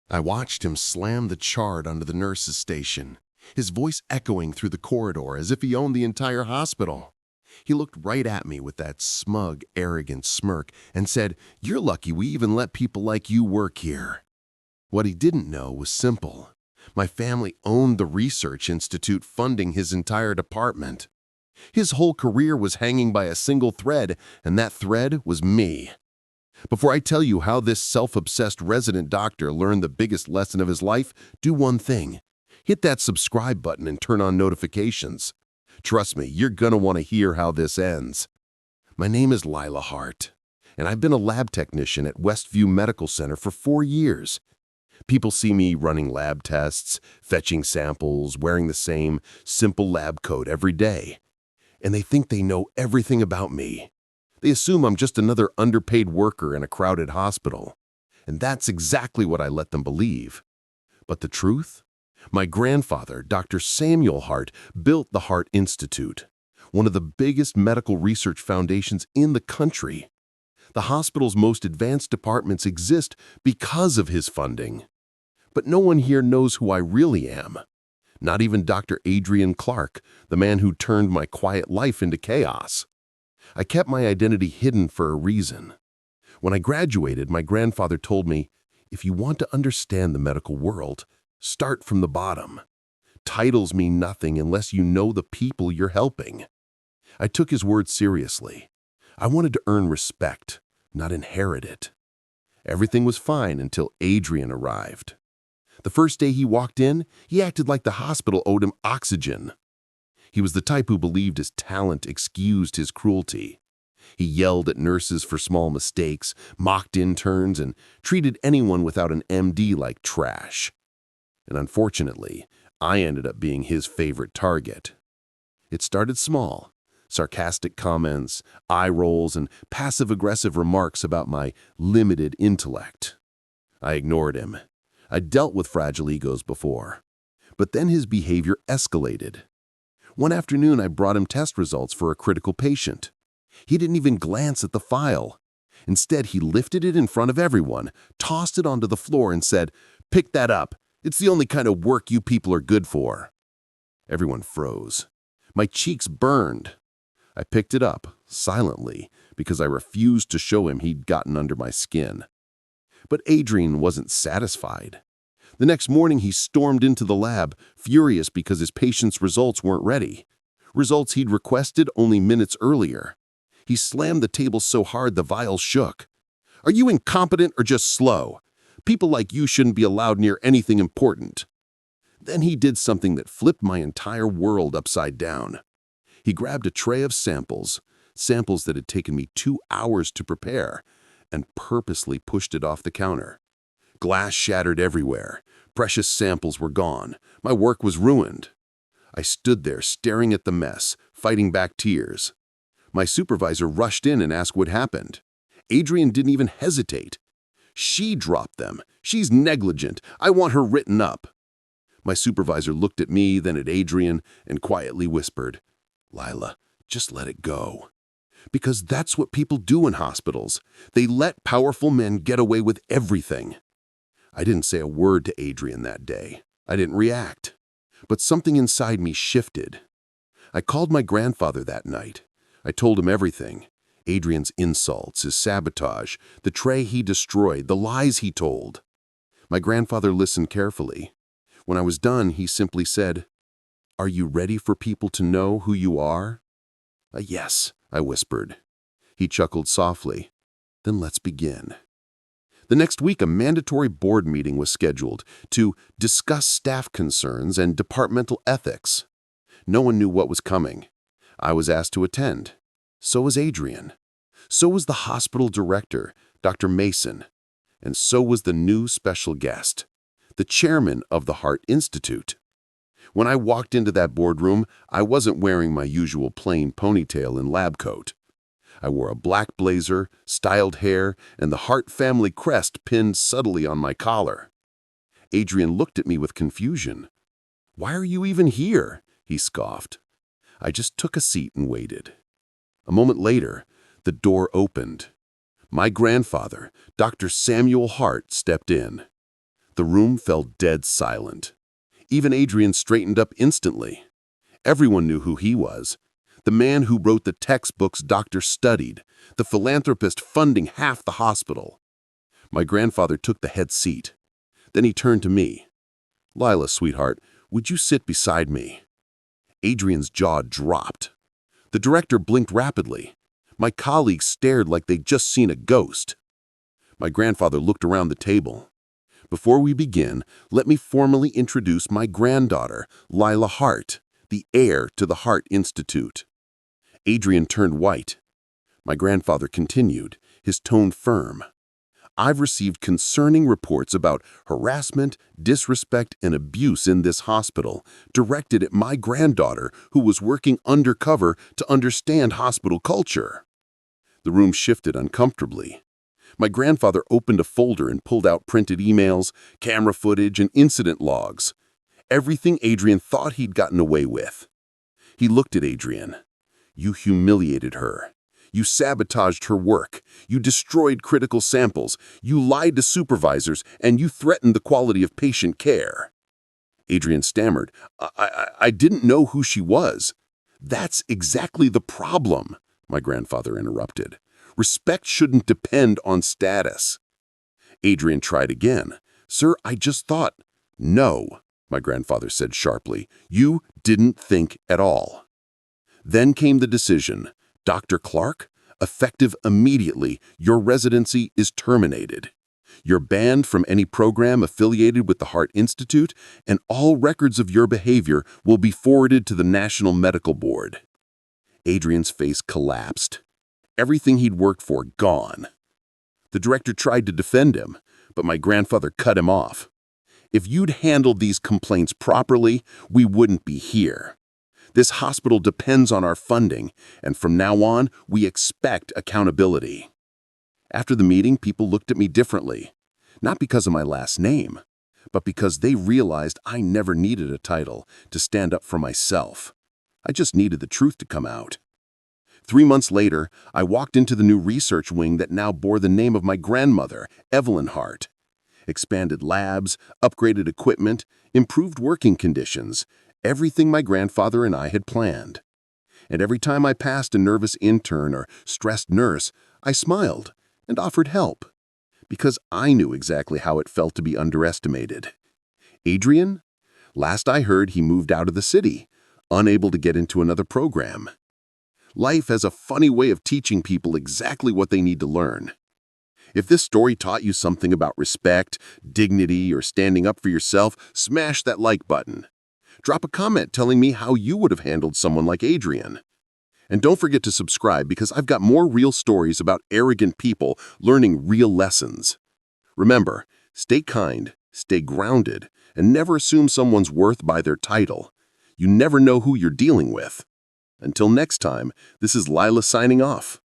I watched him slam the chart onto the nurse's station, his voice echoing through the corridor as if he owned the entire hospital. He looked right at me with that smug, arrogant smirk and said, "You're lucky we even let people like you work here." What he didn't know was simple. My family owned the research institute funding his entire department. His whole career was hanging by a single thread, and that thread was me. Before I tell you how this self-obsessed resident doctor learned the biggest lesson of his life, do one thing. Hit that subscribe button and turn on notifications. Trust me, you're gonna want to hear how this ends. My name is Lila Hart, and I've been a lab technician at Westview Medical Center for 4 years. People see me running lab tests, fetching samples, wearing the same simple lab coat every day. And they think they know everything about me. They assume I'm just another underpaid worker in a crowded hospital. And that's exactly what I let them believe. But the truth? My grandfather, Dr. Samuel Hart, built the Hart Institute, one of the biggest medical research foundations in the country. The hospital's most advanced departments exist because of his funding. But no one here knows who I really am. Not even Dr. Adrian Clark, the man who turned my quiet life into chaos. I kept my identity hidden for a reason. When I graduated, my grandfather told me, if you want to understand the medical world, start from the bottom. Titles mean nothing unless you know the people you're helping. I took his words seriously. I wanted to earn respect, not inherit it. Everything was fine until Adrian arrived. The first day he walked in, he acted like the hospital owed him oxygen. He was the type who believed his talent excused his cruelty. He yelled at nurses for small mistakes, mocked interns, and treated anyone without an MD like trash. And unfortunately, I ended up being his favorite target. It started small. Sarcastic comments, eye rolls, and passive-aggressive remarks about my limited intellect. I ignored him. I'd dealt with fragile egos before. But then his behavior escalated. One afternoon, I brought him test results for a critical patient. He didn't even glance at the file. Instead, he lifted it in front of everyone, tossed it onto the floor, and said, "Pick that up. It's the only kind of work you people are good for." Everyone froze. My cheeks burned. I picked it up, silently, because I refused to show him he'd gotten under my skin. But Adrian wasn't satisfied. The next morning, he stormed into the lab, furious because his patient's results weren't ready. Results he'd requested only minutes earlier. He slammed the table so hard the vial shook. "Are you incompetent or just slow? People like you shouldn't be allowed near anything important." Then he did something that flipped my entire world upside down. He grabbed a tray of samples that had taken me 2 hours to prepare, and purposely pushed it off the counter. Glass shattered everywhere. Precious samples were gone. My work was ruined. I stood there staring at the mess, fighting back tears. My supervisor rushed in and asked what happened. Adrian didn't even hesitate. "She dropped them. She's negligent. I want her written up." My supervisor looked at me, then at Adrian, and quietly whispered, "Lila, just let it go." Because that's what people do in hospitals. They let powerful men get away with everything. I didn't say a word to Adrian that day. I didn't react. But something inside me shifted. I called my grandfather that night. I told him everything. Adrian's insults, his sabotage, the tray he destroyed, the lies he told. My grandfather listened carefully. When I was done, he simply said, "Are you ready for people to know who you are?" "Yes," I whispered. He chuckled softly. "Then let's begin." The next week, a mandatory board meeting was scheduled to discuss staff concerns and departmental ethics. No one knew what was coming. I was asked to attend. So was Adrian. So was the hospital director, Dr. Mason. And so was the new special guest, the chairman of the Hart Institute. When I walked into that boardroom, I wasn't wearing my usual plain ponytail and lab coat. I wore a black blazer, styled hair, and the Hart family crest pinned subtly on my collar. Adrian looked at me with confusion. "Why are you even here?" he scoffed. I just took a seat and waited. A moment later, the door opened. My grandfather, Dr. Samuel Hart, stepped in. The room fell dead silent. Even Adrian straightened up instantly. Everyone knew who he was. The man who wrote the textbooks doctors studied, the philanthropist funding half the hospital. My grandfather took the head seat. Then he turned to me. "Lila, sweetheart, would you sit beside me?" Adrian's jaw dropped. The director blinked rapidly. My colleagues stared like they'd just seen a ghost. My grandfather looked around the table. "Before we begin, let me formally introduce my granddaughter, Lila Hart, the heir to the Hart Institute." Adrian turned white. My grandfather continued, his tone firm. "I've received concerning reports about harassment, disrespect, and abuse in this hospital, directed at my granddaughter who was working undercover to understand hospital culture." The room shifted uncomfortably. My grandfather opened a folder and pulled out printed emails, camera footage, and incident logs. Everything Adrian thought he'd gotten away with. He looked at Adrian. "You humiliated her. You sabotaged her work. You destroyed critical samples. You lied to supervisors, and you threatened the quality of patient care." Adrian stammered, I didn't know who she was." "That's exactly the problem," my grandfather interrupted. "Respect shouldn't depend on status." Adrian tried again. "Sir, I just thought—" "No," my grandfather said sharply. "You didn't think at all." Then came the decision. "Dr. Clark, effective immediately, your residency is terminated. You're banned from any program affiliated with the Hart Institute, and all records of your behavior will be forwarded to the National Medical Board." Adrian's face collapsed. Everything he'd worked for gone. The director tried to defend him, but my grandfather cut him off. "If you'd handled these complaints properly, we wouldn't be here. This hospital depends on our funding, and from now on, we expect accountability." After the meeting, people looked at me differently. Not because of my last name, but because they realized I never needed a title to stand up for myself. I just needed the truth to come out. 3 months later, I walked into the new research wing that now bore the name of my grandmother, Evelyn Hart. Expanded labs, upgraded equipment, improved working conditions, everything my grandfather and I had planned. And every time I passed a nervous intern or stressed nurse, I smiled and offered help, because I knew exactly how it felt to be underestimated. Adrian? Last I heard, he moved out of the city, unable to get into another program. Life has a funny way of teaching people exactly what they need to learn. If this story taught you something about respect, dignity, or standing up for yourself, smash that like button. Drop a comment telling me how you would have handled someone like Adrian. And don't forget to subscribe, because I've got more real stories about arrogant people learning real lessons. Remember, stay kind, stay grounded, and never assume someone's worth by their title. You never know who you're dealing with. Until next time, this is Lila signing off.